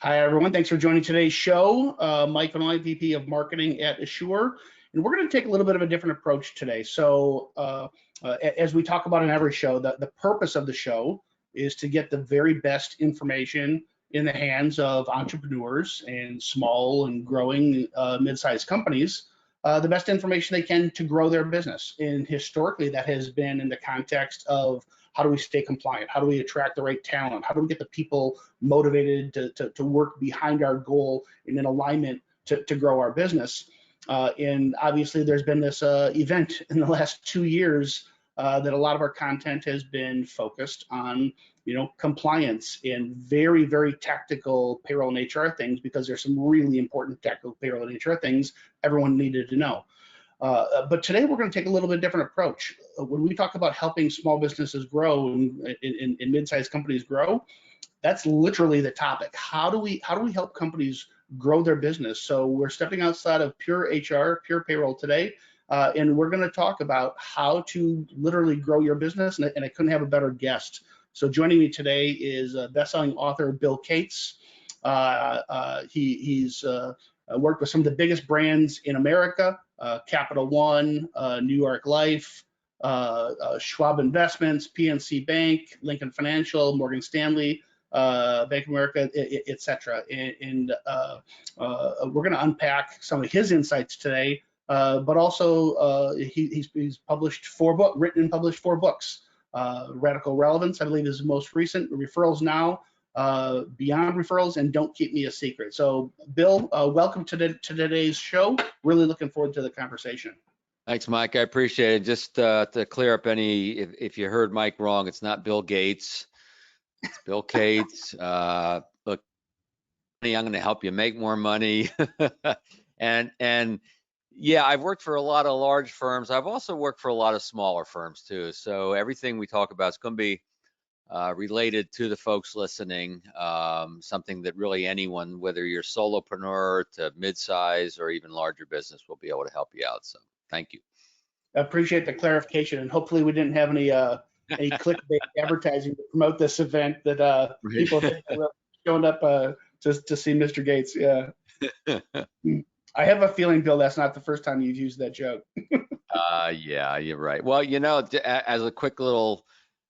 Hi, everyone. Thanks for joining today's show. Mike Vannoy, VP of Marketing at Assure. And we're going to take a little bit of a different approach today. So as we talk about in every show, the purpose of the show is to get the very best information in the hands of entrepreneurs and small and growing mid-sized companies, the best information they can to grow their business. And historically, that has been in the context of how do we stay compliant? How do we attract the right talent? How do we get the people motivated to work behind our goal and in alignment to grow our business? And obviously, there's been this event in the last 2 years that a lot of our content has been focused on, compliance and very, very tactical payroll and HR things, because there's some really important tactical payroll and HR things everyone needed to know. But today we're going to take a little bit different approach. When we talk about helping small businesses grow and mid-sized companies grow, that's literally the topic. How do we help companies grow their business? So we're stepping outside of pure HR, pure payroll today, and we're going to talk about how to literally grow your business. And I couldn't have a better guest. So joining me today is best-selling author Bill Cates. He's worked with some of the biggest brands in America, Capital One, New York Life, Schwab Investments, PNC Bank, Lincoln Financial, Morgan Stanley, Bank of America, etc. And we're going to unpack some of his insights today, but also he's published written and published 4 books. Radical Relevance, I believe, is the most recent. Referrals Now, Beyond Referrals, and Don't Keep Me a Secret. So, Bill, welcome to today's show. Really looking forward to the conversation. Thanks, Mike. I appreciate it. Just to clear up if you heard Mike wrong, it's not Bill Gates. It's Bill Cates. Look, I'm going to help you make more money. and yeah, I've worked for a lot of large firms. I've also worked for a lot of smaller firms too. So everything we talk about is going to be related to the folks listening, something that really anyone, whether you're solopreneur to mid-size or even larger business, will be able to help you out. So thank you. I appreciate the clarification, and hopefully we didn't have any clickbait advertising to promote this event that people think are showing up to see Mr. Gates. Yeah. I have a feeling, Bill, that's not the first time you've used that joke. Yeah, you're right. Well, as a quick little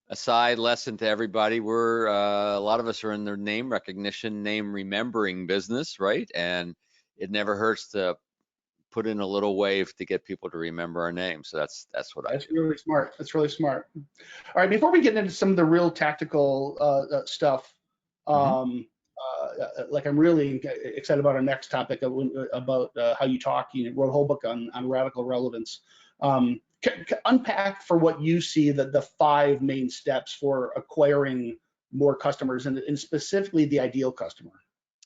aside lesson to everybody, we're a lot of us are in the name recognition, name remembering business, right? And it never hurts to put in a little wave to get people to remember our name. So that's what I do. That's really smart. That's really smart. All right, before we get into some of the real tactical stuff, like I'm really excited about our next topic about how you talk. You wrote a whole book on radical relevance. Unpack for what you see the 5 main steps for acquiring more customers and specifically the ideal customer.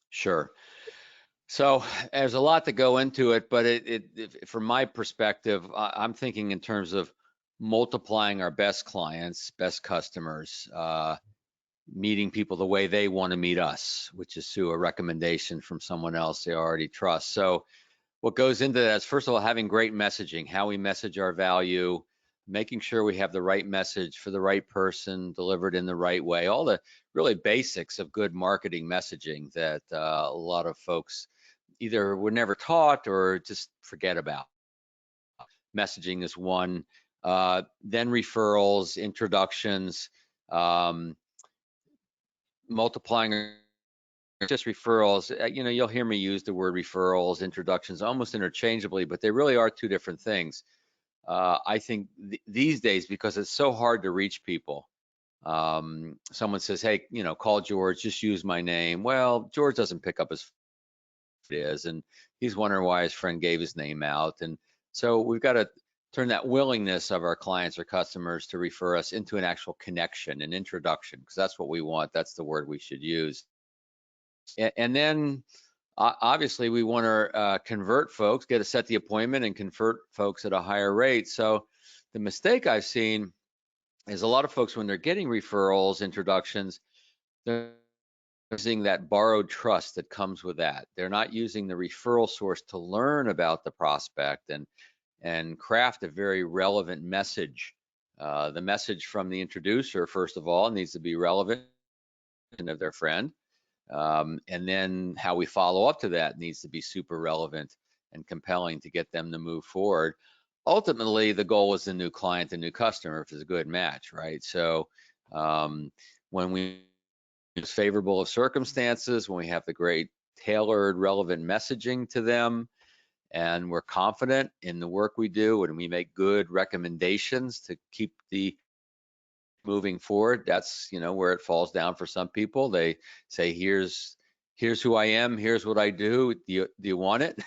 Sure. So there's a lot to go into it, but from my perspective, I'm thinking in terms of multiplying our best clients, best customers, meeting people the way they want to meet us, which is through a recommendation from someone else they already trust. So what goes into that is, first of all, having great messaging, how we message our value, making sure we have the right message for the right person, delivered in the right way, all the really basics of good marketing messaging that a lot of folks either were never taught or just forget about. Messaging is one. Then referrals, introductions, multiplying just referrals. You'll hear me use the word referrals, introductions almost interchangeably, but they really are 2 different things. I think these days, because it's so hard to reach people, someone says, hey, call George, just use my name. Well, George doesn't pick up his is, and he's wondering why his friend gave his name out. And so we've got to turn that willingness of our clients or customers to refer us into an actual connection, an introduction, because that's what we want. That's the word we should use. And then obviously we want to convert folks, set the appointment and convert folks at a higher rate. So the mistake I've seen is a lot of folks, when they're getting referrals, introductions, they're using that borrowed trust that comes with that. They're not using the referral source to learn about the prospect and craft a very relevant message. The message from the introducer, first of all, needs to be relevant of their friend. And then how we follow up to that needs to be super relevant and compelling to get them to move forward. Ultimately, the goal is the new client, the new customer, if it's a good match, right? So when we use favorable of circumstances, when we have the great tailored, relevant messaging to them, and we're confident in the work we do, and we make good recommendations to keep the moving forward, that's where it falls down for some people. They say, here's who I am, here's what I do, do you want it?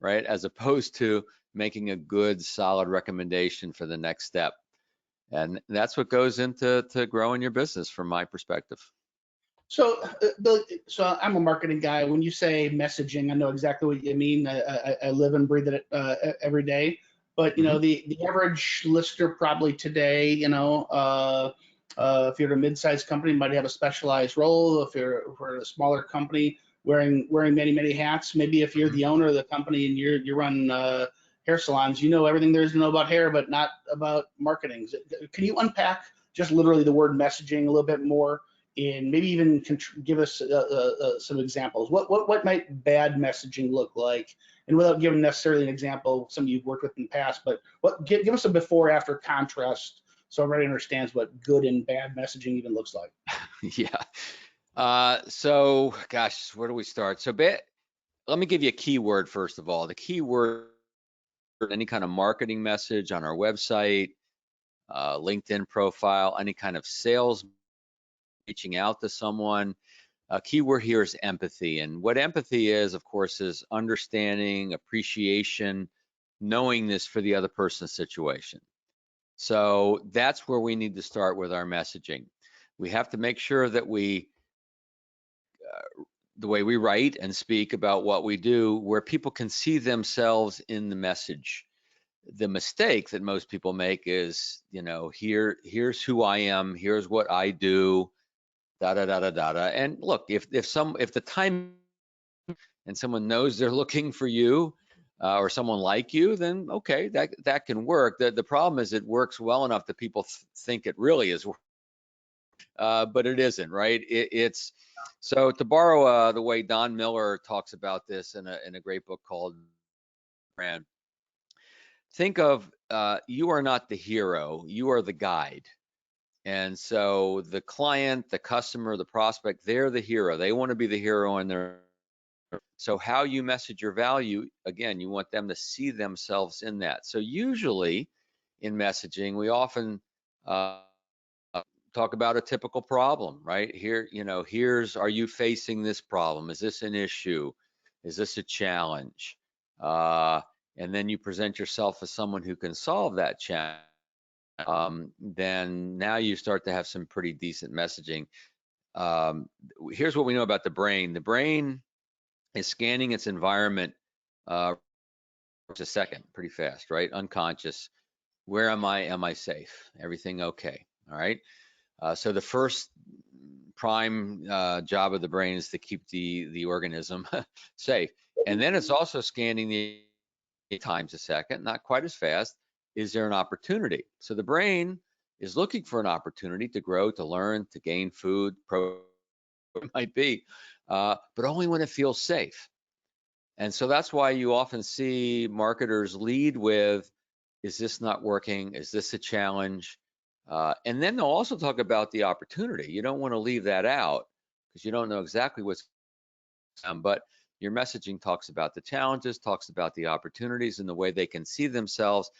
Right, as opposed to making a good solid recommendation for the next step. And that's what goes into growing your business from my perspective. So, Bill, so I'm a marketing guy. When you say messaging, I know exactly what you mean. I live and breathe it every day. But the average listener probably today, if you're a mid-sized company, might have a specialized role. If you're a smaller company, wearing many hats. Maybe if you're the owner of the company and you run hair salons, you know everything there is to know about hair, but not about marketing. Can you unpack just literally the word messaging a little bit more? And maybe even give us some examples. What might bad messaging look like? And without giving necessarily an example, some you've worked with in the past, but give us a before after contrast so everybody understands what good and bad messaging even looks like. Yeah. So, gosh, where do we start? So, let me give you a keyword first of all. The keyword for any kind of marketing message on our website, LinkedIn profile, any kind of sales, reaching out to someone. A keyword here is empathy. And what empathy is, of course, is understanding, appreciation, knowingness for the other person's situation. So that's where we need to start with our messaging. We have to make sure that the way we write and speak about what we do, where people can see themselves in the message. The mistake that most people make is, here's who I am, here's what I do, da da da da da da. And look, if the time and someone knows they're looking for you or someone like you, then okay, that can work. The problem is it works well enough that people think it really is, but it isn't, right? It's so, to borrow the way Don Miller talks about this in a great book called Brand. Think of you are not the hero, you are the guide. And so the client, the customer, the prospect, they're the hero. They want to be the hero in their. So how you message your value, again, you want them to see themselves in that. So usually in messaging, we often talk about a typical problem, right? Are you facing this problem? Is this an issue? Is this a challenge? And then you present yourself as someone who can solve that challenge. Then now you start to have some pretty decent messaging. Here's what we know about the brain. The brain is scanning its environment a second, pretty fast, right? Unconscious. Where am I? Am I safe? Everything okay? All right. So the first prime job of the brain is to keep the organism safe. And then it's also scanning the times a second, not quite as fast. Is there an opportunity? So the brain is looking for an opportunity to grow, to learn, to gain food, it might be, but only when it feels safe. And so that's why you often see marketers lead with, is this not working? Is this a challenge? And then they'll also talk about the opportunity. You don't want to leave that out because you don't know exactly what's but your messaging talks about the challenges, talks about the opportunities and the way they can see themselves.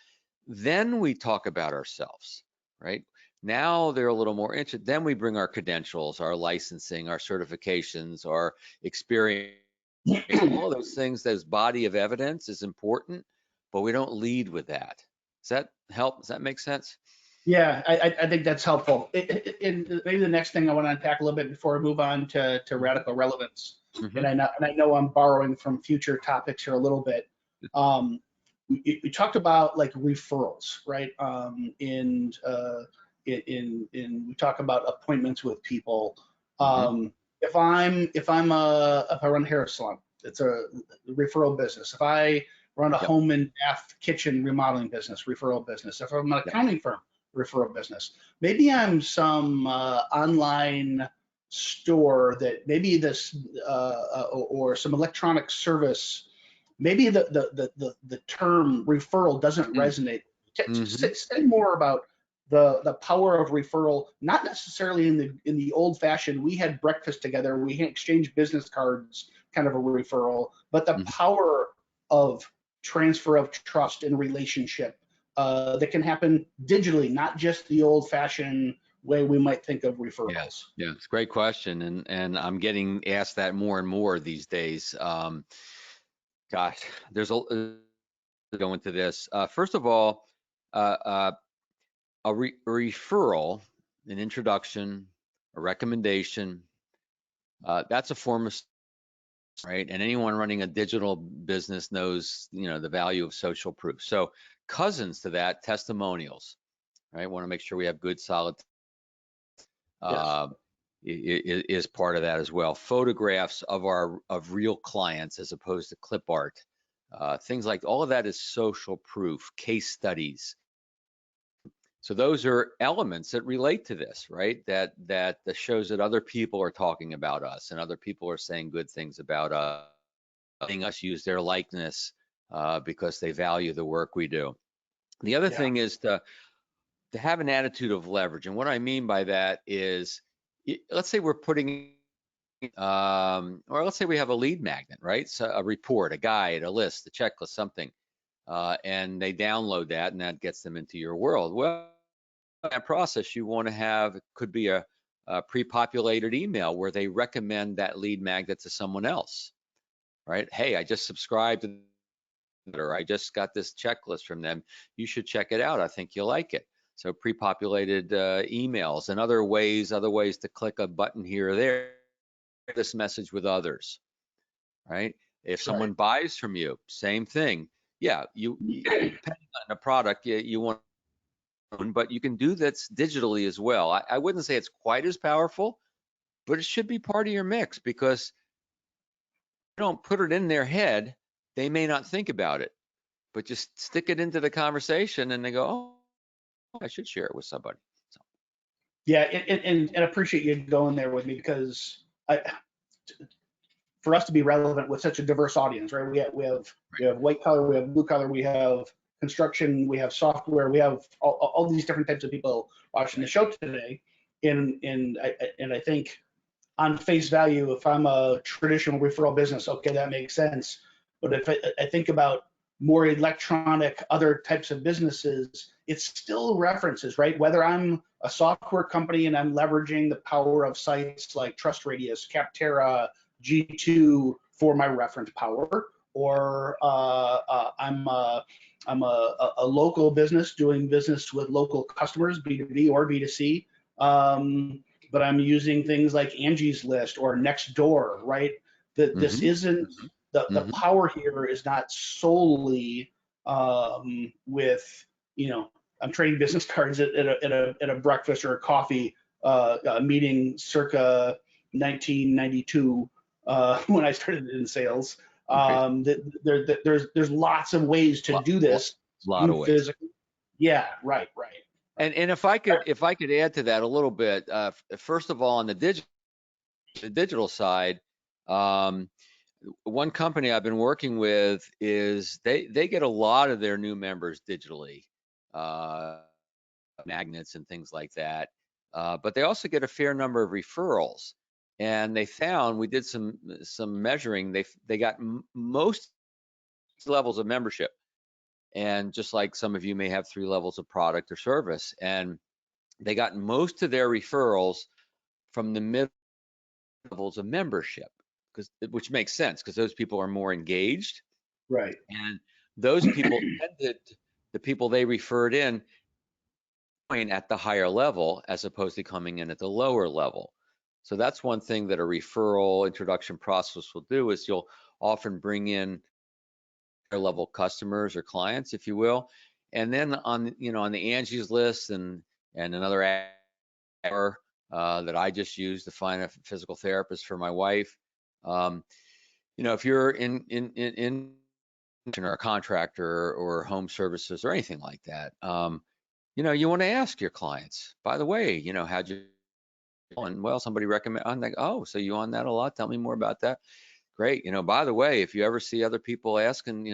Then we talk about ourselves, right? Now they're a little more interested. Then we bring our credentials, our licensing, our certifications, our experience. All of those things, those body of evidence is important, but we don't lead with that. Does that help? Does that make sense? Yeah, I think that's helpful. And maybe the next thing I want to unpack a little bit before we move on to radical relevance, and I know I'm borrowing from future topics here a little bit. We talked about like referrals, right? We talk about appointments with people. If I run a hair salon, it's a referral business. If I run a home and bath kitchen remodeling business, referral business. If I'm an accounting firm, referral business. Maybe I'm some online store that maybe this or some electronic service, maybe the term referral doesn't resonate. Mm-hmm. Say more about the power of referral, not necessarily in the old fashioned, we had breakfast together, we exchanged business cards kind of a referral, but the power of transfer of trust and relationship that can happen digitally, not just the old fashioned way we might think of Yeah, referrals. yeah, it's a great question, and I'm getting asked that more and more these days. Gosh, there's go into this. First of all, uh, uh, a referral, an introduction, a recommendation, that's a form of, right? And anyone running a digital business knows, the value of social proof. So cousins to that, testimonials, right? Want to make sure we have good, solid, Yes. uh, is part of that as well. Photographs of real clients as opposed to clip art. Things like all of that is social proof, case studies. So those are elements that relate to this, right? That shows that other people are talking about us and other people are saying good things about us, letting us use their likeness because they value the work we do. The other Yeah. thing is to have an attitude of leverage, and what I mean by that is, let's say we're putting or let's say we have a lead magnet, right? So a report, a guide, a list, a checklist, something, and they download that, and that gets them into your world. Well, in that process, you want to have, it could be a pre-populated email where they recommend that lead magnet to someone else, right? Hey, I just subscribed to, or I just got this checklist from them. You should check it out. I think you'll like it. So pre-populated emails and other ways to click a button here or there, this message with others, right? If Right. someone buys from you, same thing. Yeah, depending on the product you want, but you can do this digitally as well. I wouldn't say it's quite as powerful, but it should be part of your mix, because if you don't put it in their head, they may not think about it, but just stick it into the conversation and they go, oh, I should share it with somebody. So, Yeah, and appreciate you going there with me because for us to be relevant with such a diverse audience, right? We have white collar, we have blue collar, we have construction, we have software, we have all these different types of people watching the right. show today. And I think on face value, if I'm a traditional referral business, okay, that makes sense. But if I think about more electronic, other types of businesses, it's still references, right? Whether I'm a software company and I'm leveraging the power of sites like Trust Radius, Capterra, G2 for my reference power, or I'm a local business doing business with local customers, B2B or B2C. But I'm using things like Angie's List or Nextdoor, right? That this Mm-hmm. isn't the Mm-hmm. power here is not solely with I'm trading business cards at a breakfast or a coffee meeting circa 1992 when I started in sales. Right. There's lots of ways to Lot, do lot, this lot in of ways. physical. Yeah, right, right, right. And if I could add to that a little bit, first of all, on the digital side, um, one company I've been working with is they get a lot of their new members digitally, uh, magnets and things like that. But they also get a fair number of referrals. And they found, we did some measuring, they got most levels of membership. And just like some of you may have 3 levels of product or service, and they got most of their referrals from the mid levels of membership, which makes sense because those people are more engaged, Right. and those people tended, the people they referred in, at the higher level as opposed to coming in at the lower level. So that's one thing that a referral introduction process will do, is you'll often bring in higher level customers or clients, if you will, and then on the Angie's List and another app that I just used to find a physical therapist for my wife. Um, if you're in or a contractor or home services or anything like that, you want to ask your clients, by the way, how'd you And well, somebody recommend, I'm like, oh, so you on that a lot? Tell me more about that. Great. By the way, if you ever see other people asking,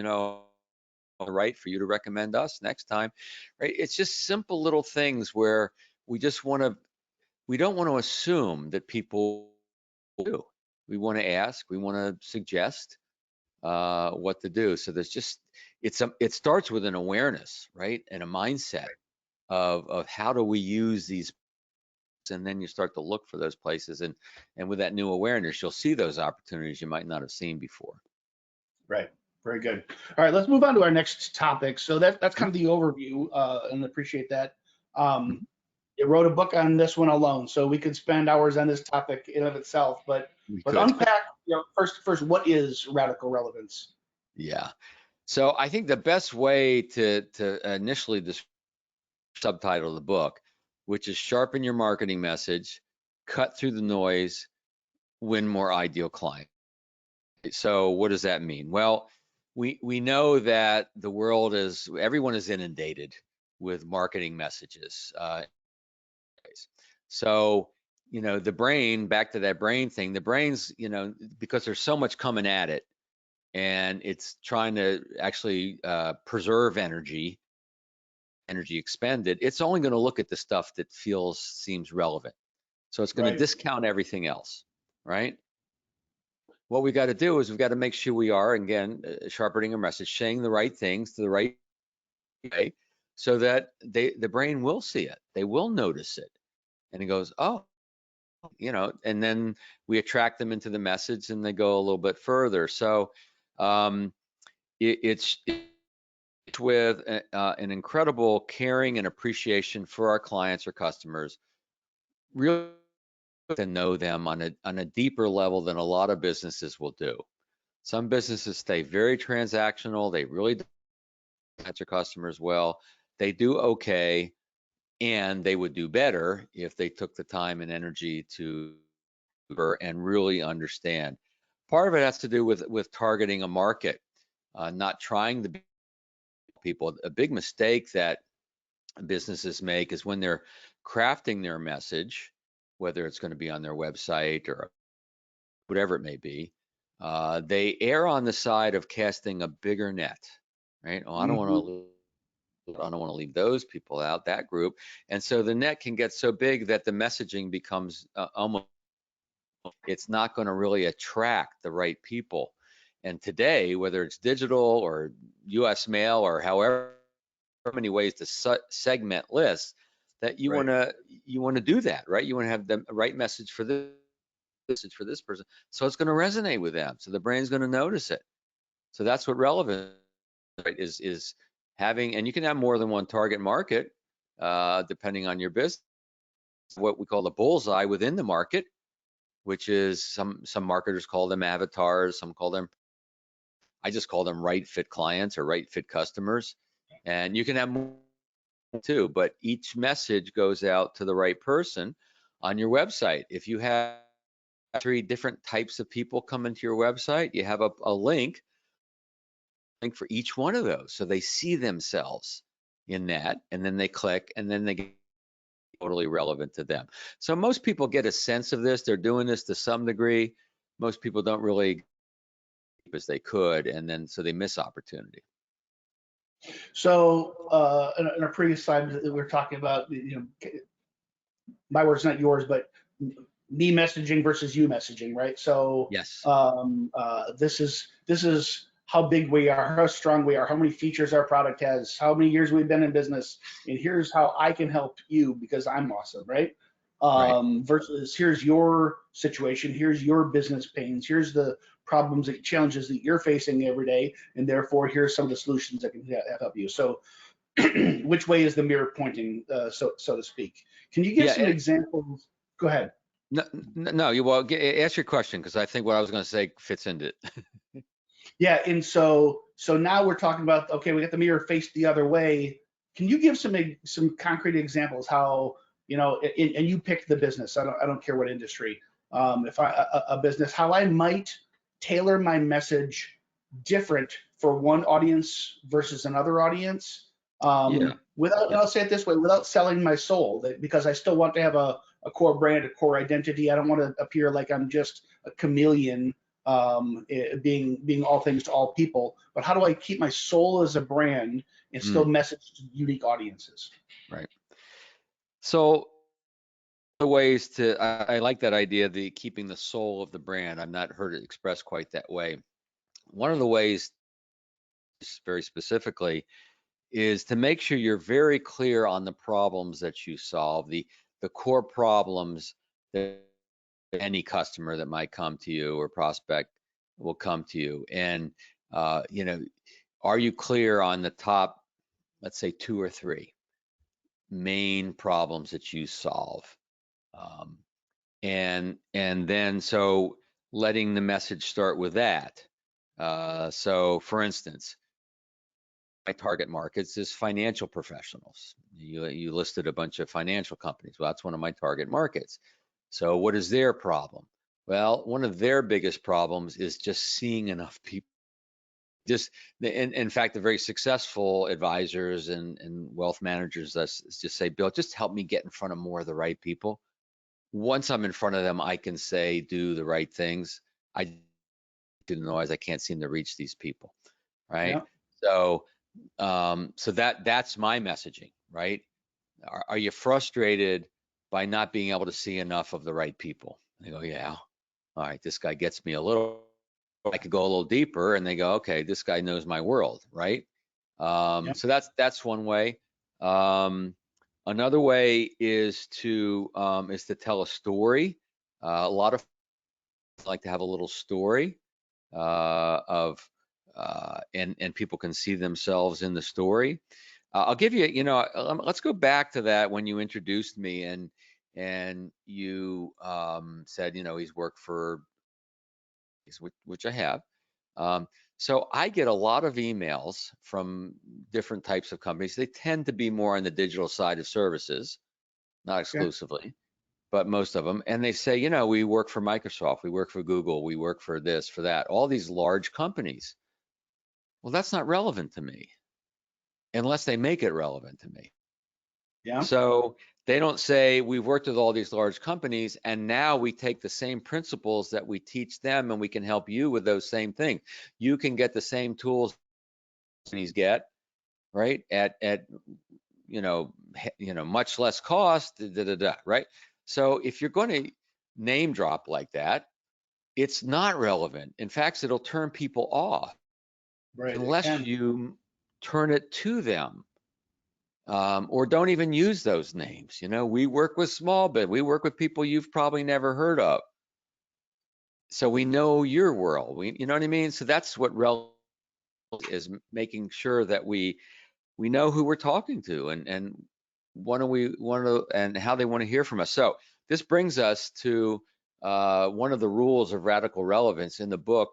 right, for you to recommend us next time, right? It's just simple little things where we just we don't want to assume that people do. We want to ask, we want to suggest what to do. So it starts with an awareness, right? And a mindset of how do we use these, and then you start to look for those places, and with that new awareness, you'll see those opportunities you might not have seen before. Right. Very good. All right, let's move on to our next topic. So that's kind of the overview, and appreciate that. Mhm. You wrote a book on this one alone, so we could spend hours on this topic in of itself. But We but could. unpack, first, what is radical relevance? Yeah. So I think the best way to initially subtitle the book, which is sharpen your marketing message, cut through the noise, win more ideal clients. So what does that mean? Well, we know that everyone is inundated with marketing messages. So the brain, back to that brain thing, the brain's because there's so much coming at it, and it's trying to actually preserve energy expended. It's only going to look at the stuff that seems relevant. So it's going to Right. discount everything else, right? What we got to do is we've got to make sure we are, again, sharpening our message, saying the right things to the right way, so that the brain will see it, they will notice it, and it goes, oh, and then we attract them into the message, and they go a little bit further. So it's with an incredible caring and appreciation for our clients or customers, really to know them on a deeper level than a lot of businesses will do. Some businesses stay very transactional. They really don't answer customers well. They do okay, and they would do better if they took the time and energy to and really understand. Part of it has to do with targeting a market, not trying to be people. A big mistake that businesses make is when they're crafting their message, whether it's going to be on their website or whatever it may be, they err on the side of casting a bigger net, right? Oh, Hmm. I don't want to leave those people out, that group. And so the net can get so big that the messaging becomes almost, it's not going to really attract the right people. And today, whether it's digital or US mail or however many ways to segment lists, that you Right. want to do that, right? You want to have the right message for this message for this person, so it's going to resonate with them, so the brain's going to notice it. So that's what relevant, right, is having, and you can have more than one target market depending on your business. What we call the bullseye within the market, which is some marketers call them avatars, some call them, I just call them right fit clients or right fit customers. And you can have more too, but each message goes out to the right person on your website. If you have 3 different types of people coming to your website, you have a link for each one of those, so they see themselves in that, and then they click, and then they get totally relevant to them. So most people get a sense of this. They're doing this to some degree. Most people don't really as they could, and then so they miss opportunity. So in our previous slide, we were talking about, my words, not yours, but me messaging versus you messaging, right? So Yes. this is how big we are, how strong we are, how many features our product has, how many years we've been in business, and here's how I can help you because I'm awesome, right? Right. Versus here's your situation, here's your business pains, here's the problems and challenges that you're facing every day, and therefore here's some of the solutions that can help you. So which way is the mirror pointing, so to speak? Can you give Yeah. some examples? Go ahead. No, no. Ask your question, because I think what I was going to say fits into it. Yeah, and so now we're talking about, okay, we got the mirror faced the other way. Can you give some concrete examples how, and you pick the business. I don't care what industry. If a business, how I might tailor my message different for one audience versus another audience, Yeah. Without, and Yeah. I'll say it this way, without selling my soul, because I still want to have a core brand, a core identity. I don't want to appear like I'm just a chameleon, being all things to all people. But how do I keep my soul as a brand and still Mm, message to unique audiences? right. So the ways to, I like that idea, the keeping the soul of the brand. I've not heard it expressed quite that way. One of the ways, very specifically, is to make sure you're very clear on the problems that you solve, the core problems that any customer that might come to you or prospect will come to you. And you know, are you clear on the top, let's say, two or three main problems that you solve? Um, and then so letting the message start with that. So for instance, my target markets is financial professionals. You listed a bunch of financial companies. Well, that's one of my target markets. So what is their problem? Well, one of their biggest problems is just seeing enough people. Just in fact, the very successful advisors and wealth managers just say, Bill, just help me get in front of more of the right people. Once I'm in front of them, I can say, do the right things. I didn't realize I can't seem to reach these people, right? Yeah. So so that's my messaging, right? Are you frustrated by not being able to see enough of the right people? They go, yeah. All right, this guy gets me a little. I could go a little deeper, and they go, okay, this guy knows my world, right? Yeah. So that's one way. Another way is to tell a story. A lot of like to have a little story of and people can see themselves in the story. I'll give you, let's go back to that when you introduced me and you said, he's worked for, which I have. Um, so I get a lot of emails from different types of companies. They tend to be more on the digital side of services, not Okay. exclusively, but most of them. And they say, we work for Microsoft, we work for Google, we work for this, for that, all these large companies. Well, that's not relevant to me unless they make it relevant to me. Yeah. So they don't say we've worked with all these large companies and now we take the same principles that we teach them and we can help you with those same things. You can get the same tools companies get, right? At much less cost, right? So if you're going to name drop like that, it's not relevant. In fact, it'll turn people off Right. It unless can. you turn it to them. Or don't even use those names. We work with small bid. We work with people you've probably never heard of. So we know your world. You know what I mean? So that's what relevance is, making sure that we know who we're talking to and and how they want to hear from us. So this brings us to one of the rules of radical relevance in the book,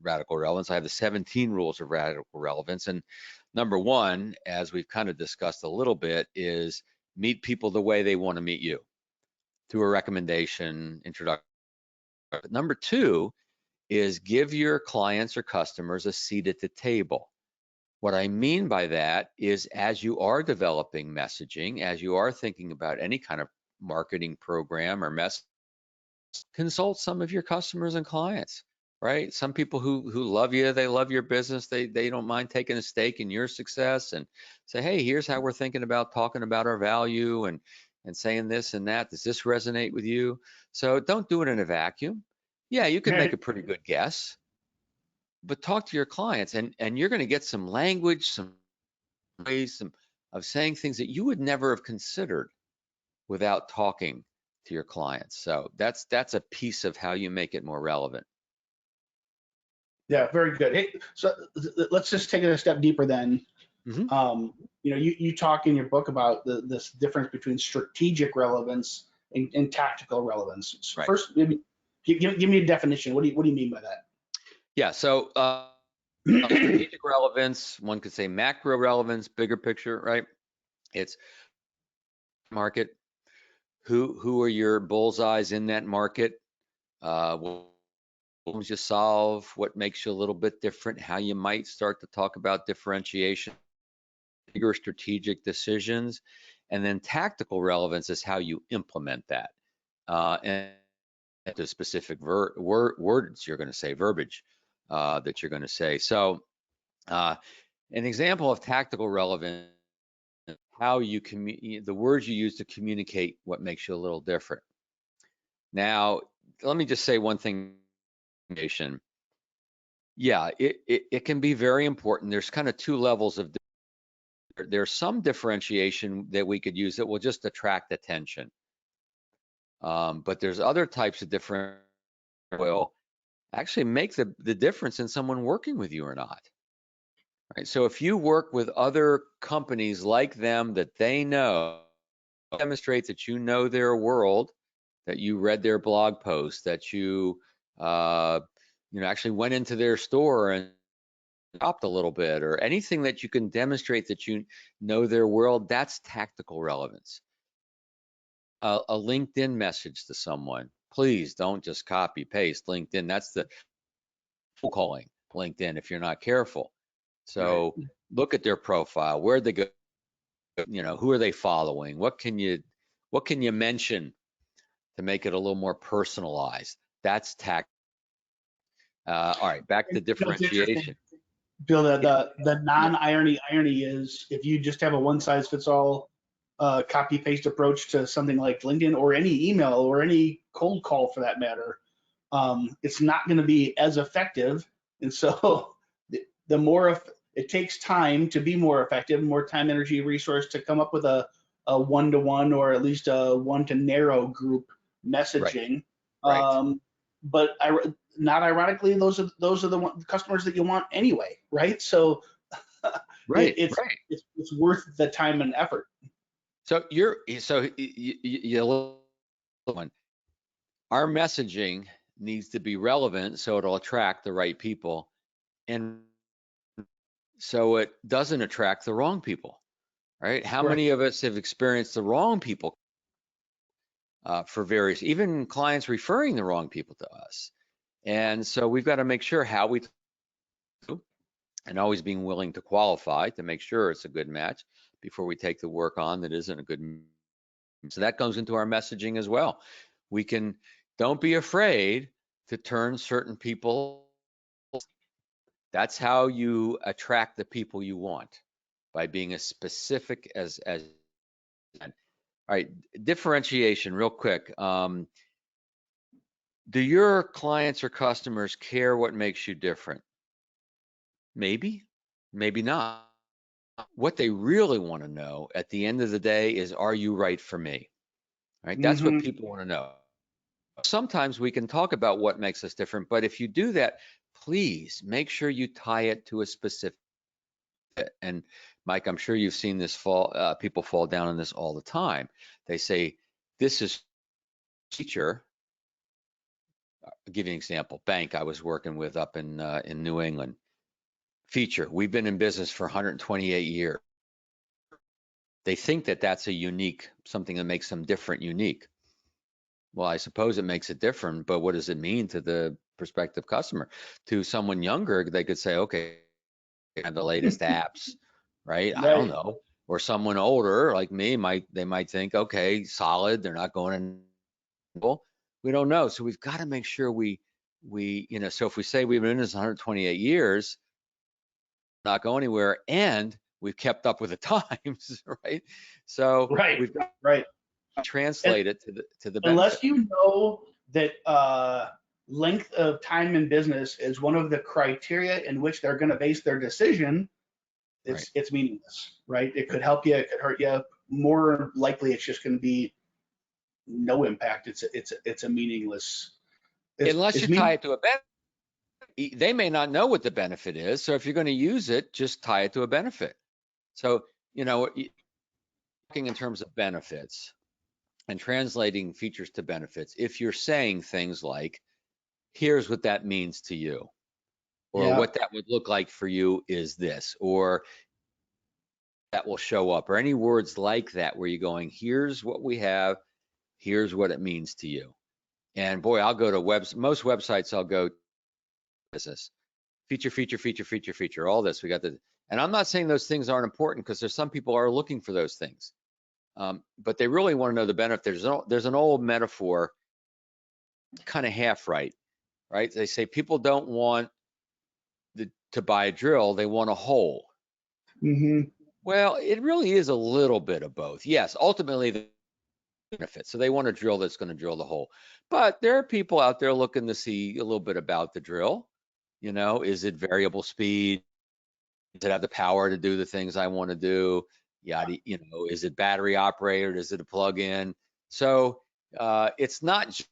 Radical Relevance. I have the 17 rules of radical relevance. And number one, as we've kind of discussed a little bit, is meet people the way they want to meet you through a recommendation, introduction. But number two is give your clients or customers a seat at the table. What I mean by that is as you are developing messaging, as you are thinking about any kind of marketing program or message, consult some of your customers and clients, right? Some people who love you, they love your business, they don't mind taking a stake in your success and say, hey, here's how we're thinking about talking about our value and saying this and that. Does this resonate with you? So don't do it in a vacuum. Yeah, you can make a pretty good guess, but talk to your clients and you're going to get some language, some ways of saying things that you would never have considered without talking to your clients. So that's a piece of how you make it more relevant. Yeah. Very good. Hey, so let's just take it a step deeper then. Mm-hmm. You talk in your book about this difference between strategic relevance and tactical relevance. Right. First, maybe give me a definition. What do you mean by that? Yeah. So strategic relevance, one could say macro relevance, bigger picture, right? It's market. Who are your bullseyes in that market? What problems you solve? What makes you a little bit different? How you might start to talk about differentiation. bigger strategic decisions. And then tactical relevance is how you implement that. And the specific words you're going to say, verbiage that you're going to say. So an example of tactical relevance, how you the words you use to communicate what makes you a little different. Now, let me just say one thing. Yeah, it can be very important. There's kind of two levels of, there's some differentiation that we could use that will just attract attention. But there's other types of different will actually make the difference in someone working with you or not. Right. So if you work with other companies like them that they know, demonstrate that you know their world, that you read their blog posts, that you actually went into their store and shopped a little bit, or anything that you can demonstrate that you know their world, that's tactical relevance. A LinkedIn message to someone, please don't just copy paste LinkedIn. That's the calling LinkedIn if you're not careful. So right. Look at their profile, where'd they go, who are they following, what can you mention to make it a little more personalized. That's tactical. All right, back to differentiation. Bill, the non-irony is if you just have a one-size-fits-all copy paste approach to something like LinkedIn or any email or any cold call for that matter, it's not going to be as effective. And so the more it takes time to be more effective, more time, energy, resource to come up with a one-to-one or at least a one-to-narrow group messaging. Right. But not ironically, those are the customers that you want anyway, right? So it's worth the time and effort. So you our messaging needs to be relevant so it'll attract the right people, and so it doesn't attract the wrong people, right? How many of us have experienced the wrong people for various, even clients referring the wrong people to us? And so we've got to make sure how we do, and always being willing to qualify to make sure it's a good match before we take the work on that isn't a good match. So that goes into our messaging as well. Don't be afraid to turn certain people. That's how you attract the people you want, by being as specific as. All right, differentiation real quick. Do your clients or customers care what makes you different? Maybe, maybe not. What they really want to know at the end of the day is, are you right for me? Right? That's what people want to know. Sometimes we can talk about what makes us different, but if you do that, please make sure you tie it to a specific. And Mike, I'm sure you've seen this people fall down on this all the time. They say, this is feature. I'll give you an example. Bank I was working with up in New England. Feature, we've been in business for 128 years. They think that that's a unique, something that makes them different, unique. Well, I suppose it makes it different, but what does it mean to the prospective customer? To someone younger, they could say, okay, I have the latest apps, right? I don't know. Or someone older like me they might think, okay, solid, they're not going in. We don't know. So we've got to make sure we so if we say we've been in this 128 years, not go anywhere, and we've kept up with the times, right? So we've got to translate it to the benefit. Unless you know that length of time in business is one of the criteria in which they're going to base their decision, it's meaningless, right? It could help you, it could hurt you. More likely, it's just going to be no impact. It's a meaningless. Unless you tie it to a benefit, they may not know what the benefit is. So if you're going to use it, just tie it to a benefit. So talking in terms of benefits and translating features to benefits, if you're saying things like, here's what that means to you, or what that would look like for you is this, or that will show up, or any words like that where you're going, here's what we have, here's what it means to you. And boy, I'll go to most websites, I'll go business, feature, all this. We got the And I'm not saying those things aren't important, because there's some people are looking for those things. But they really want to know the benefit. There's an old metaphor, kind of half right? They say people don't want to buy a drill, they want a hole. Mm-hmm. Well, it really is a little bit of both. Yes, ultimately the benefit. So they want a drill that's going to drill the hole. But there are people out there looking to see a little bit about the drill. Is it variable speed? Does it have the power to do the things I want to do? Is it battery operated? Is it a plug-in? So it's not just,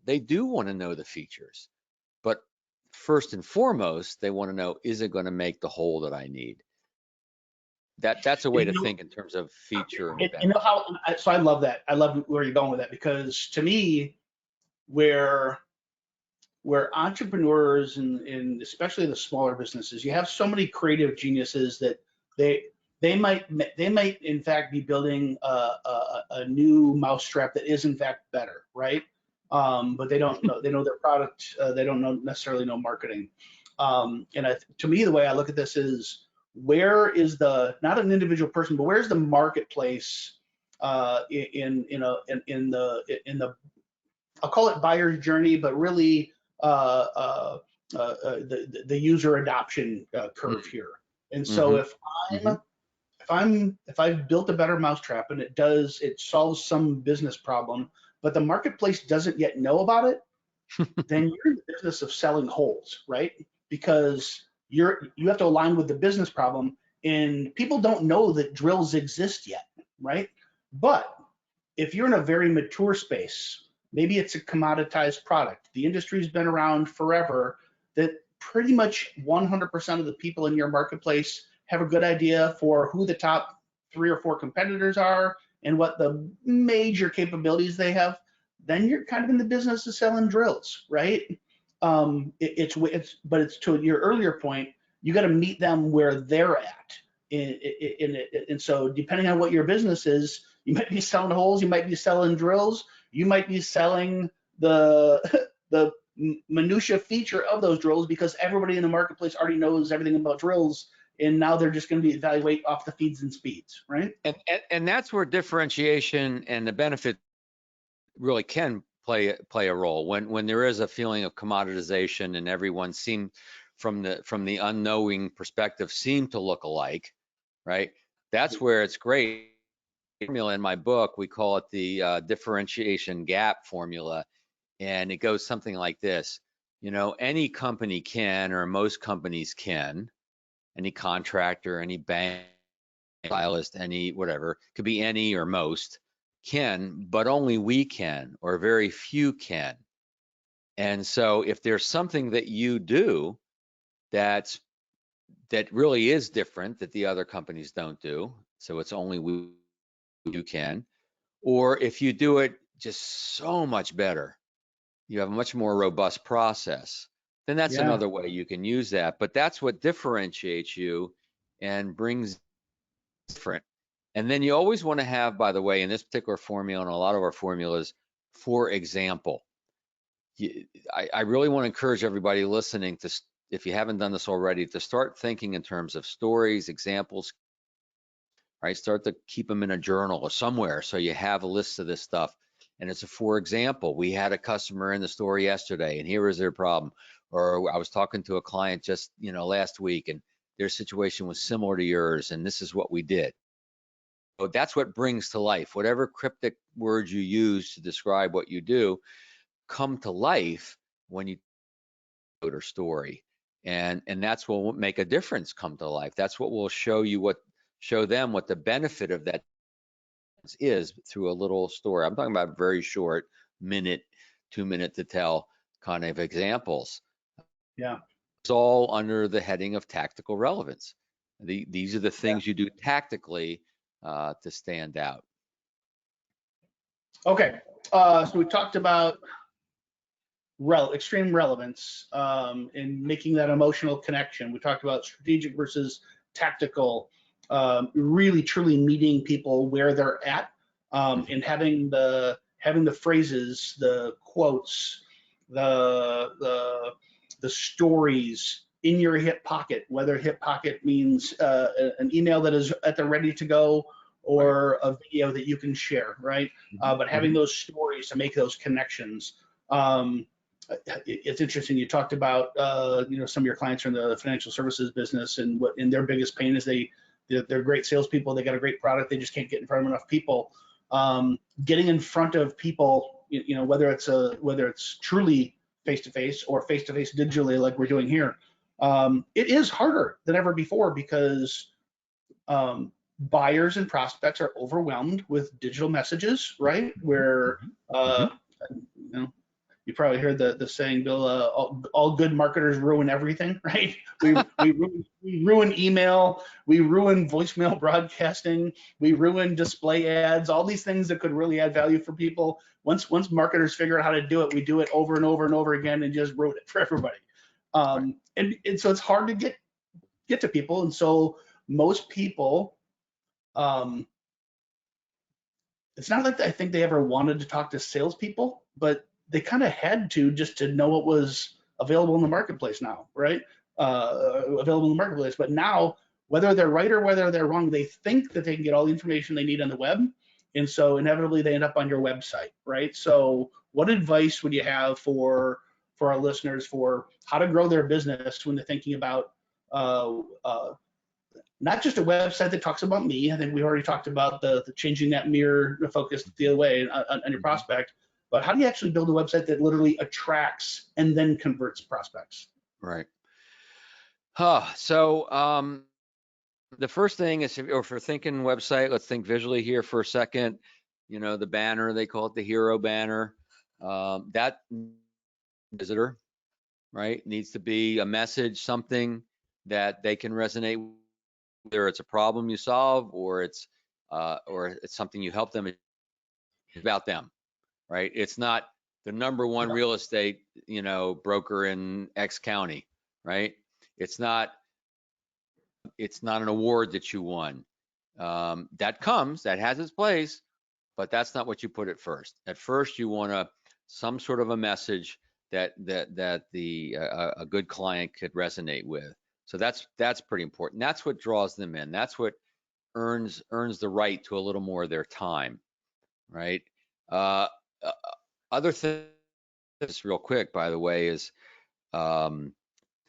they do want to know the features, but first and foremost, they want to know, is it going to make the hole that I need? That's a way to think in terms of feature and benefit. So I love that. I love where you're going with that, because to me, where entrepreneurs and especially the smaller businesses, you have so many creative geniuses that they might in fact be building a new mousetrap that is in fact better, right? But they don't know their product. They don't necessarily know marketing. To me, the way I look at this is, where is not an individual person, but where's the marketplace in the, I'll call it buyer's journey, but really the user adoption curve here. And so if I've built a better mousetrap and it solves some business problem, but the marketplace doesn't yet know about it, then you're in the business of selling holes, right? Because you have to align with the business problem, and people don't know that drills exist yet, right? But if you're in a very mature space, maybe it's a commoditized product, the industry's been around forever, that pretty much 100% of the people in your marketplace have a good idea for who the top 3 or 4 competitors are and what the major capabilities they have, then you're kind of in the business of selling drills, right? It's to your earlier point, you got to meet them where they're at. And so depending on what your business is, you might be selling holes, you might be selling drills, you might be selling the minutia feature of those drills, because everybody in the marketplace already knows everything about drills, and now they're just going to be evaluate off the feeds and speeds, right? And that's where differentiation and the benefit really can play a role. When there is a feeling of commoditization and everyone seem from the unknowing perspective seem to look alike, right? That's where it's great. Formula in my book, we call it the differentiation gap formula, and it goes something like this. Any company can, or most companies can, any contractor, any bank, stylist, any whatever, could be any or most, can, but only we can, or very few can. And so if there's something that you do that really is different, that the other companies don't do, so it's only you can, or if you do it just so much better, you have a much more robust process, then that's another way you can use that. But that's what differentiates you and brings different. And then you always want to have, by the way, in this particular formula and a lot of our formulas, for example, I really want to encourage everybody listening to, if you haven't done this already, to start thinking in terms of stories, examples, right? Start to keep them in a journal or somewhere, so you have a list of this stuff. And it's a, for example, we had a customer in the store yesterday, and here is their problem. Or I was talking to a client just last week, and their situation was similar to yours, and this is what we did. So that's what brings to life. Whatever cryptic words you use to describe what you do come to life when you tell your story, and that's what will make a difference come to life. That's what will show them what the benefit of that is through a little story. I'm talking about very short, 2-minute to tell kind of examples. Yeah. It's all under the heading of tactical relevance. These are the things you do tactically to stand out. Okay. So we talked about extreme relevance and making that emotional connection. We talked about strategic versus tactical, really truly meeting people where they're at, and having the phrases, the quotes, the stories in your hip pocket, whether hip pocket means an email that is at the ready to go or a video that you can share, right? But having those stories to make those connections. It's interesting. You talked about some of your clients are in the financial services business, and what in their biggest pain is they're great salespeople. They got a great product. They just can't get in front of enough people. Getting in front of people, whether it's truly face to face or face to face digitally, like we're doing here, it is harder than ever before because buyers and prospects are overwhelmed with digital messages, right? Where you probably heard the saying, Bill, all good marketers ruin everything, right? We ruin email, we ruin voicemail broadcasting, we ruin display ads, all these things that could really add value for people. Once marketers figure out how to do it, we do it over and over and over again and just ruin it for everybody. And so it's hard to get to people. And so most people, it's not like I think they ever wanted to talk to salespeople, but they kind of had to just to know what was available in the marketplace now, right? Available in the marketplace. But now, whether they're right or whether they're wrong, they think that they can get all the information they need on the web. And so inevitably they end up on your website, right? So what advice would you have for our listeners for how to grow their business when they're thinking about not just a website that talks about me? I think we already talked about the changing that mirror focus the other way on your prospect. But how do you actually build a website that literally attracts and then converts prospects? Right. So the first thing is, if we're thinking website, let's think visually here for a second. The banner, they call it the hero banner. That visitor, right, needs to be a message, something that they can resonate with, whether it's a problem you solve or it's something you help them. About them. Right? It's not the number one real estate, broker in X county, right? It's not an award that you won. That has its place, but that's not what you put at first. At first, you want some sort of a message that a good client could resonate with. So that's pretty important. That's what draws them in. That's what earns the right to a little more of their time, right? Other thing, just real quick, by the way, is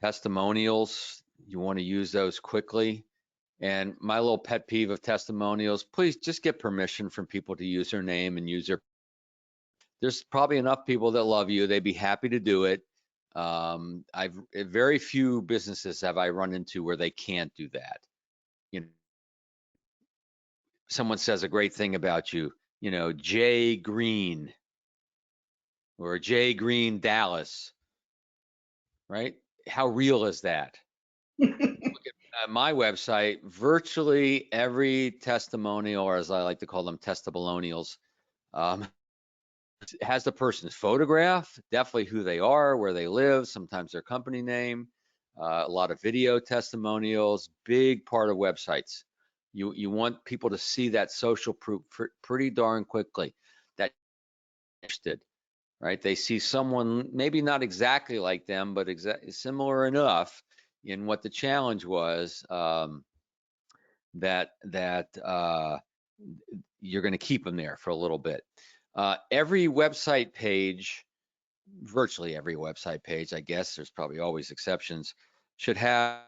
testimonials. You want to use those quickly. And my little pet peeve of testimonials, please just get permission from people to use their name and use there's probably enough people that love you. They'd be happy to do it. Very few businesses have I run into where they can't do that. Someone says a great thing about you, Jay Green, or Jay Green Dallas, right? How real is that? Look at my website, virtually every testimonial, or as I like to call them, testimonials, has the person's photograph, definitely who they are, where they live, sometimes their company name, a lot of video testimonials, big part of websites. You want people to see that social proof pretty darn quickly, that interested. Right? They see someone maybe not exactly like them, but similar enough in what the challenge was, that you're going to keep them there for a little bit. Every website page, virtually every website page, I guess there's probably always exceptions, should have,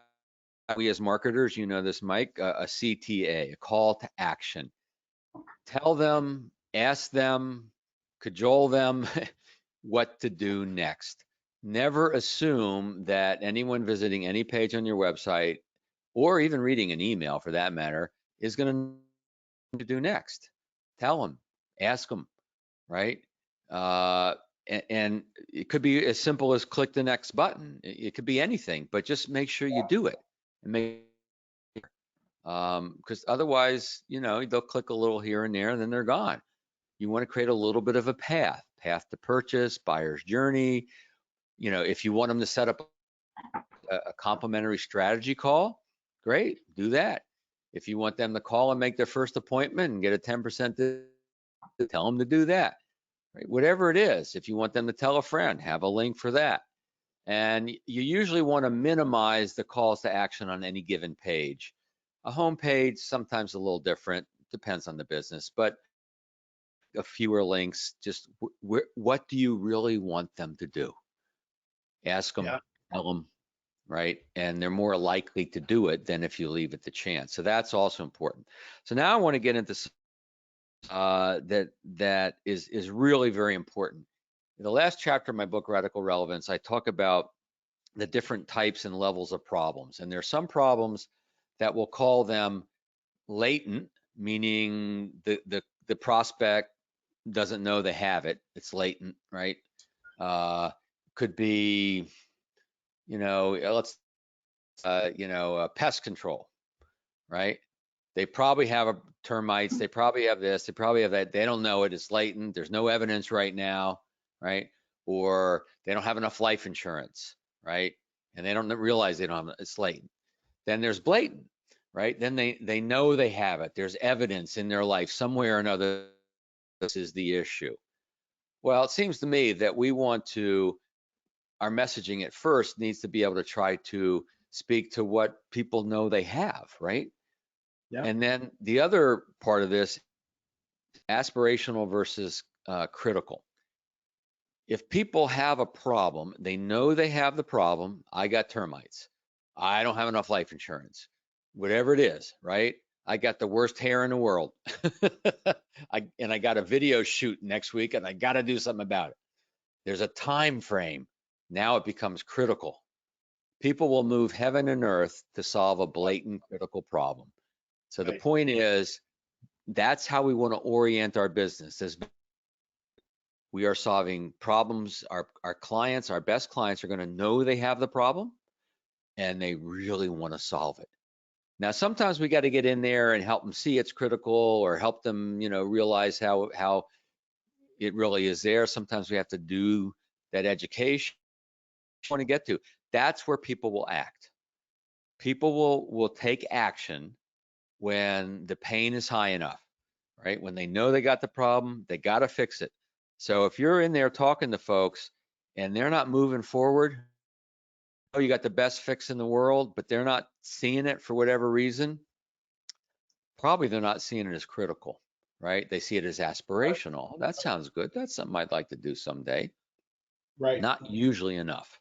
we as marketers, this, Mike, a CTA, a call to action. Tell them, ask them, cajole them what to do next. Never assume that anyone visiting any page on your website, or even reading an email for that matter, is going to know what to do next. Tell them, ask them, right? And it could be as simple as click the next button. It could be anything, but just make sure you do it, and because otherwise, they'll click a little here and there and then they're gone. You want to create a little bit of a path to purchase, buyer's journey. If you want them to set up a complimentary strategy call, great, do that. If you want them to call and make their first appointment and get a 10%, tell them to do that. Right? Whatever it is, if you want them to tell a friend, have a link for that. And you usually want to minimize the calls to action on any given page. A home page, sometimes a little different, depends on the business, but a fewer links, just what do you really want them to do? Ask them, Yeah. tell them, right? And they're more likely to do it than if you leave it to chance. So that's also important. So now I want to get into that is really very important. In the last chapter of my book, Radical Relevance, I talk about the different types and levels of problems. And there are some problems that we'll call them latent, meaning the prospect doesn't know they have it. It's latent, right? Could be, pest control, right? They probably have termites. They probably have this. They probably have that. They don't know it. It's latent. There's no evidence right now, right? Or they don't have enough life insurance, right? And they don't realize they don't have it's latent. Then there's blatant, right? Then they know they have it. There's evidence in their life somewhere or another. This is the issue. Well, it seems to me that our messaging at first needs to be able to try to speak to what people know they have, right? Yeah. And then the other part of this, aspirational versus critical. If people have a problem, they know they have the problem. I got termites. I don't have enough life insurance. Whatever it is, right? I got the worst hair in the world. I got a video shoot next week and I got to do something about it. There's a time frame. Now it becomes critical. People will move heaven and earth to solve a blatant critical problem. So the point is, that's how we want to orient our business. We are solving problems. Our clients, our best clients, are going to know they have the problem and they really want to solve it. Now, sometimes we got to get in there and help them see it's critical, or help them, realize how it really is there. Sometimes we have to do that education. Want to get to. That's where people will act. People will take action when the pain is high enough, right? When they know they got the problem, they got to fix it. So if you're in there talking to folks and they're not moving forward, oh, you got the best fix in the world, but they're not seeing it for whatever reason, probably they're not seeing it as critical, right? They see it as aspirational. That sounds good. That's something I'd like to do someday. Right. Not usually enough.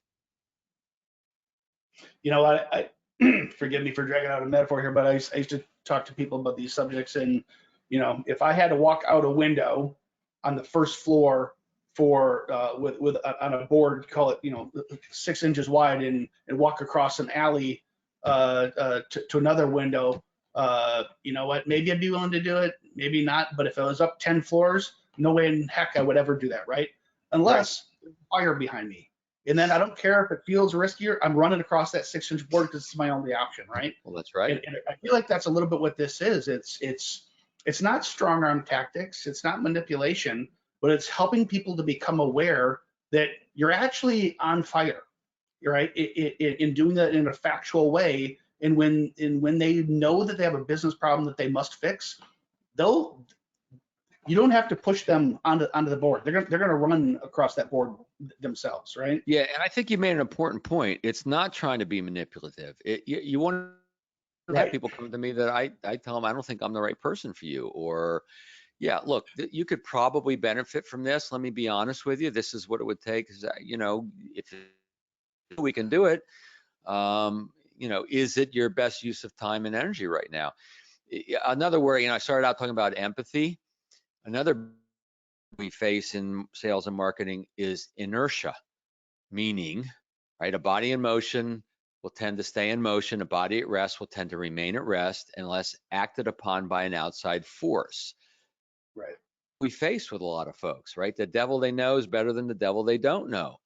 I forgive me for dragging out a metaphor here, but I used to talk to people about these subjects, and if I had to walk out a window on the first floor with on a board, call it 6 inches wide, and walk across an alley to another window, you know what? Maybe I'd be willing to do it, maybe not. But if I was up 10 floors, no way in heck I would ever do that, right? Unless there's fire behind me. And then I don't care if it feels riskier. I'm running across that 6-inch board because it's my only option, right? Well, that's right. And I feel like that's a little bit what this is. It's not strong arm tactics. It's not manipulation, but it's helping people to become aware that you're actually on fire, right? In doing that in a factual way. And when they know that they have a business problem that they must fix, you don't have to push them onto the board. They're gonna run across that board themselves, right? Yeah, and I think you made an important point. It's not trying to be manipulative. You want to have people come to me that I tell them I don't think I'm the right person for you, or yeah, look, you could probably benefit from this. Let me be honest with you. This is what it would take. If we can do it, is it your best use of time and energy right now? Another word, I started out talking about empathy. Another we face in sales and marketing is inertia, meaning, right, a body in motion will tend to stay in motion. A body at rest will tend to remain at rest unless acted upon by an outside force. Right. We face with a lot of folks, right? The devil they know is better than the devil they don't know.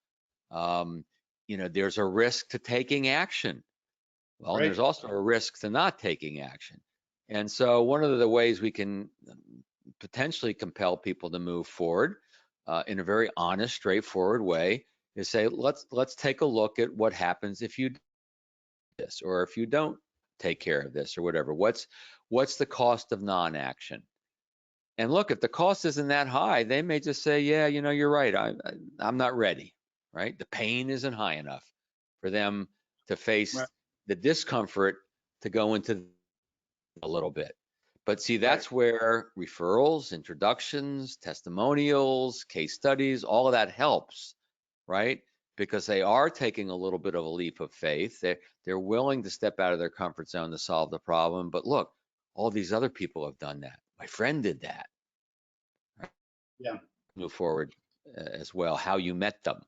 There's a risk to taking action. Well, and there's also a risk to not taking action. And so one of the ways we can potentially compel people to move forward in a very honest, straightforward way is say, let's take a look at what happens if you do this, or if you don't take care of this, or whatever. What's the cost of non-action? And look, if the cost isn't that high, they may just say, yeah, you're right. I'm not ready. right? The pain isn't high enough for them to face Right. the discomfort to go into a little bit. But see, Right. that's where referrals, introductions, testimonials, case studies, all of that helps, right? Because they are taking a little bit of a leap of faith. They're willing to step out of their comfort zone to solve the problem. But look, all these other people have done that. My friend did that. Right? Yeah. Move forward as well. How you met them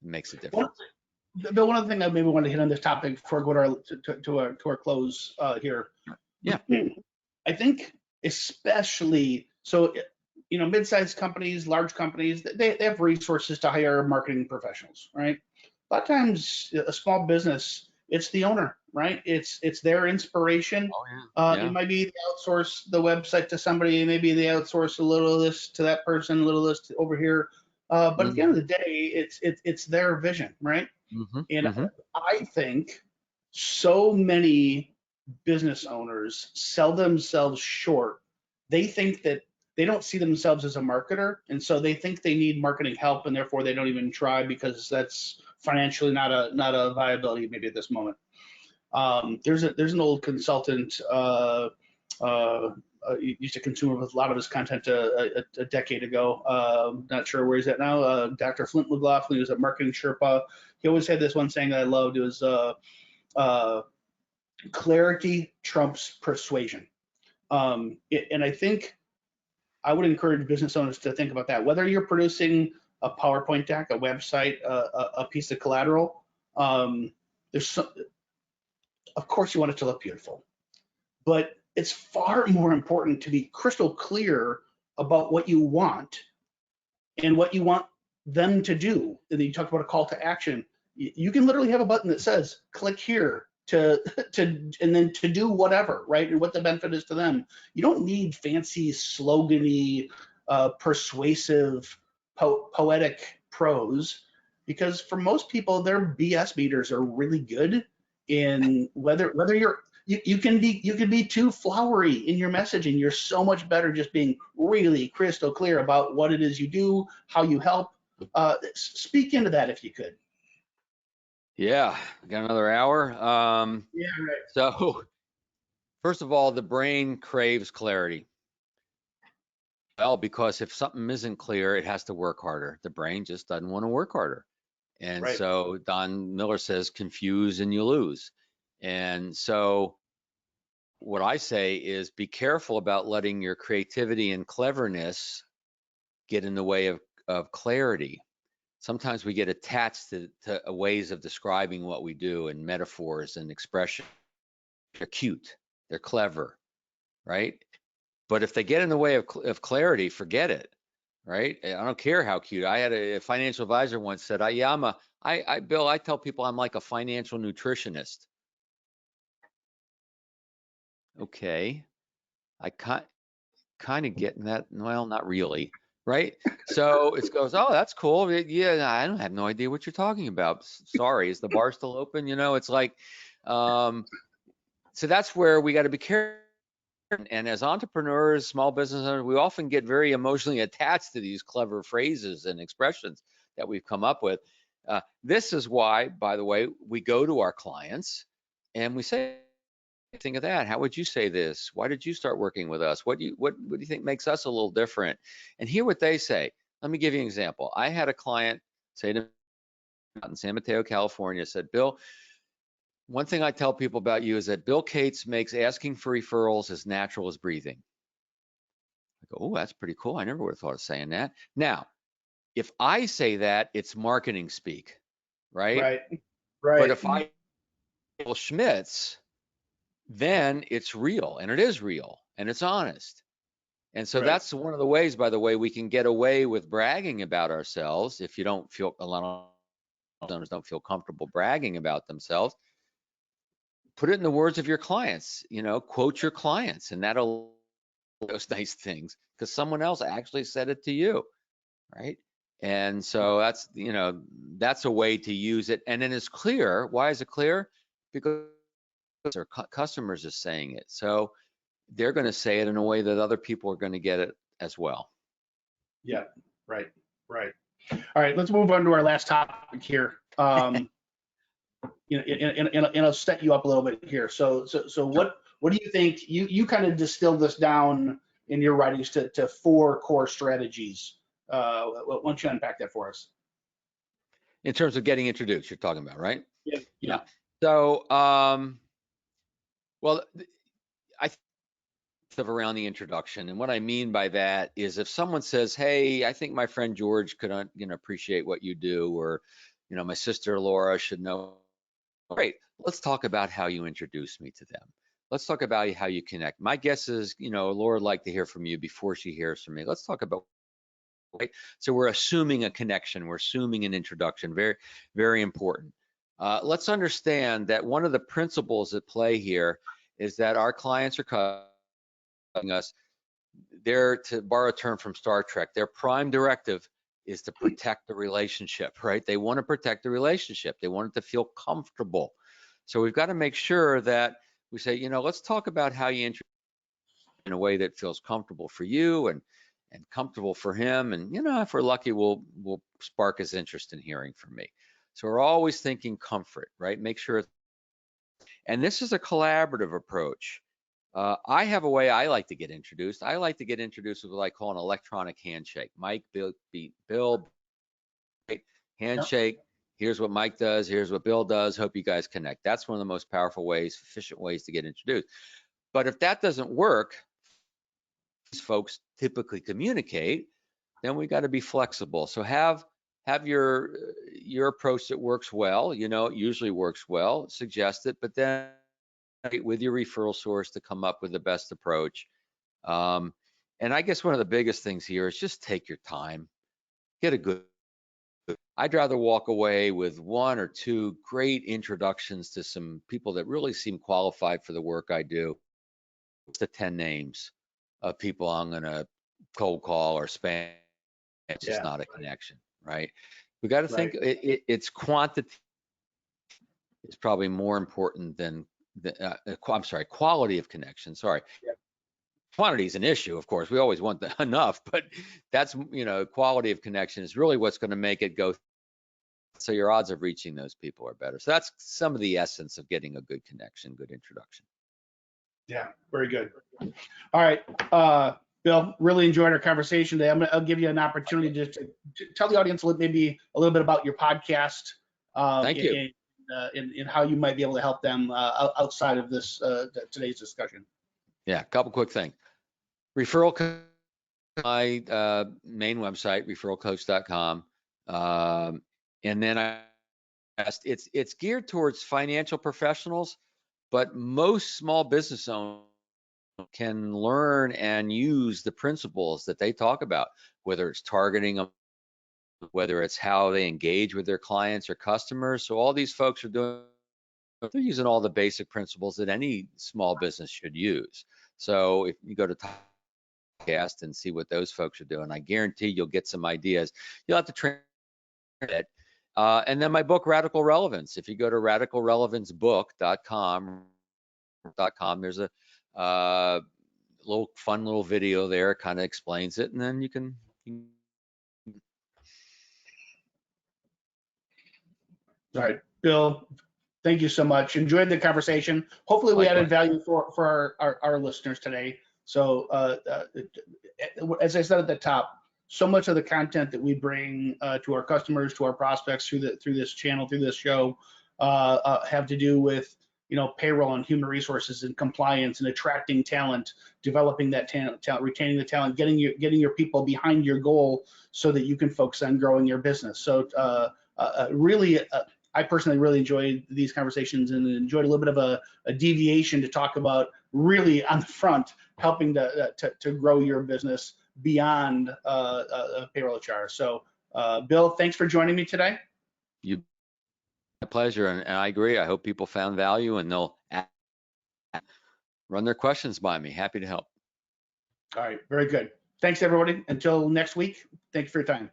makes a One, difference. Bill, one other thing I maybe want to hit on this topic before I go to our close here. Yeah. I think especially so, mid-sized companies, large companies, they have resources to hire marketing professionals, right? A lot of times, a small business, it's the owner, right? It's their inspiration. Oh yeah. It Yeah. might be they outsource the website to somebody, maybe they outsource a little of this to that person, a little of this over here. But at the end of Mm-hmm. the day, it's their vision, right? Mm-hmm. And Mm-hmm. I think so many business owners sell themselves short. They think that they don't see themselves as a marketer, and so they think they need marketing help, and therefore they don't even try because that's financially not a viability maybe at this moment. There's an old consultant used to consume a lot of his content a decade ago. Not sure where he's at now. Dr. Flint McLaughlin, he was a marketing Sherpa. He always had this one saying that I loved. It was uh, clarity trumps persuasion. And I think I would encourage business owners to think about that. Whether you're producing a PowerPoint deck, a website, a piece of collateral, there's some, of course you want it to look beautiful, but it's far more important to be crystal clear about what you want and what you want them to do. And then you talk about a call to action. You can literally have a button that says click here to and then to do whatever, right? And what the benefit is to them. You don't need fancy slogany, persuasive, poetic prose, because for most people, their BS meters are really good in whether you can be too flowery in your messaging. You're so much better just being really crystal clear about what it is you do, how you help. Speak into that if you could. Yeah. Got another hour. Yeah, right. So first of all, the brain craves clarity. Well, because if something isn't clear, it has to work harder. The brain just doesn't want to work harder. And Right. so Don Miller says, confuse and you lose. And so what I say is be careful about letting your creativity and cleverness get in the way of clarity. Sometimes we get attached to ways of describing what we do and metaphors and expression. They're cute, they're clever, right? But if they get in the way of clarity, forget it, right? I don't care how cute. I had a financial advisor once said, Bill, I tell people I'm like a financial nutritionist. Okay, I kind of getting that. Well, not really, right? So it goes, oh, that's cool. Yeah, I don't have no idea what you're talking about. Sorry, is the bar still open? It's like, so that's where we got to be careful. And as entrepreneurs, small business owners, we often get very emotionally attached to these clever phrases and expressions that we've come up with. This is why, by the way, we go to our clients and we say, think of that. How would you say this? Why did you start working with us? What do you think makes us a little different? And hear what they say. Let me give you an example. I had a client say to me out in San Mateo, California, said, Bill, one thing I tell people about you is that Bill Cates makes asking for referrals as natural as breathing. I go, oh, that's pretty cool. I never would have thought of saying that. Now, if I say that, it's marketing speak, right? Right. But Right. if I Bill Schmitz, then it's real, and it is real, and it's honest. And so Right. that's one of the ways, by the way, we can get away with bragging about ourselves. If you don't feel, a lot of owners don't feel comfortable bragging about themselves, put it in the words of your clients, quote your clients, and that'll those nice things because someone else actually said it to you, right? And so that's a way to use it. And then it's clear. Why is it clear? Because their customers are saying it. So they're going to say it in a way that other people are going to get it as well. Yeah. Right. Right. All right, let's move on to our last topic here. And I'll set you up a little bit here. So what do you think? You kind of distilled this down in your writings to 4 core strategies. Why don't you unpack that for us? In terms of getting introduced, you're talking about, right? Yeah. So, well, I think around the introduction, and what I mean by that is if someone says, "Hey, I think my friend George could, appreciate what you do," or, my sister Laura should know. Great. Let's talk about how you introduce me to them. Let's talk about how you connect. My guess is, Laura would like to hear from you before she hears from me. Let's talk about. Right? So we're assuming a connection. We're assuming an introduction. Very, very important. Let's understand that one of the principles at play here is that our clients are cutting us. They're, to borrow a term from Star Trek, their prime directive is to protect the relationship, right? They want to protect the relationship. They want it to feel comfortable. So we've got to make sure that we say, let's talk about how you introduce in a way that feels comfortable for you and comfortable for him. And, if we're lucky, we'll spark his interest in hearing from me. So we're always thinking comfort, right? Make sure. And this is a collaborative approach. I have a way I like to get introduced. I like to get introduced with what I call an electronic handshake. Mike, Bill, handshake. Yep. Here's what Mike does. Here's what Bill does. Hope you guys connect. That's one of the most powerful ways, efficient ways to get introduced. But if that doesn't work, these folks typically communicate, then we got to be flexible. So have your approach that works well. It usually works well. Suggest it, but then with your referral source to come up with the best approach. And I guess one of the biggest things here is just take your time. Get a good. I'd rather walk away with 1 or 2 great introductions to some people that really seem qualified for the work I do. To 10 names of people I'm going to cold call or spam. It's just not a connection, right? We got to think it's quantity. It's probably more important than quality of connection. Sorry. Yeah. Quantity is an issue, of course. We always want enough, but that's, quality of connection is really what's going to make it go. So your odds of reaching those people are better. So that's some of the essence of getting a good connection, good introduction. Yeah, very good. All right, Bill, really enjoyed our conversation today. I'll give you an opportunity to tell the audience maybe a little bit about your podcast. Thank you. And how you might be able to help them outside of this today's discussion. Yeah, a couple quick things. Referral, my main website, referralcoach.com, and then it's geared towards financial professionals, but most small business owners can learn and use the principles that they talk about, whether it's targeting them, whether it's how they engage with their clients or customers. So all these folks they're using all the basic principles that any small business should use. So if you go to podcast and see what those folks are doing, I guarantee you'll get some ideas. You'll have to train it. And then my book, Radical Relevance. If you go to radicalrelevancebook.com, there's a fun little video there, kind of explains it, and then you can. All right, Bill, thank you so much. Enjoyed the conversation. Hopefully we added value for our listeners today. So as I said at the top, so much of the content that we bring to our customers, to our prospects through this channel, through this show, have to do with payroll and human resources and compliance and attracting talent, developing that talent, retaining the talent, getting your people behind your goal so that you can focus on growing your business. So really, I personally really enjoyed these conversations and enjoyed a little bit of a deviation to talk about really on the front, helping to grow your business beyond payroll HR. So Bill, thanks for joining me today. My pleasure, and I agree. I hope people found value and they'll run their questions by me. Happy to help. All right, very good. Thanks everybody. Until next week, thanks for your time.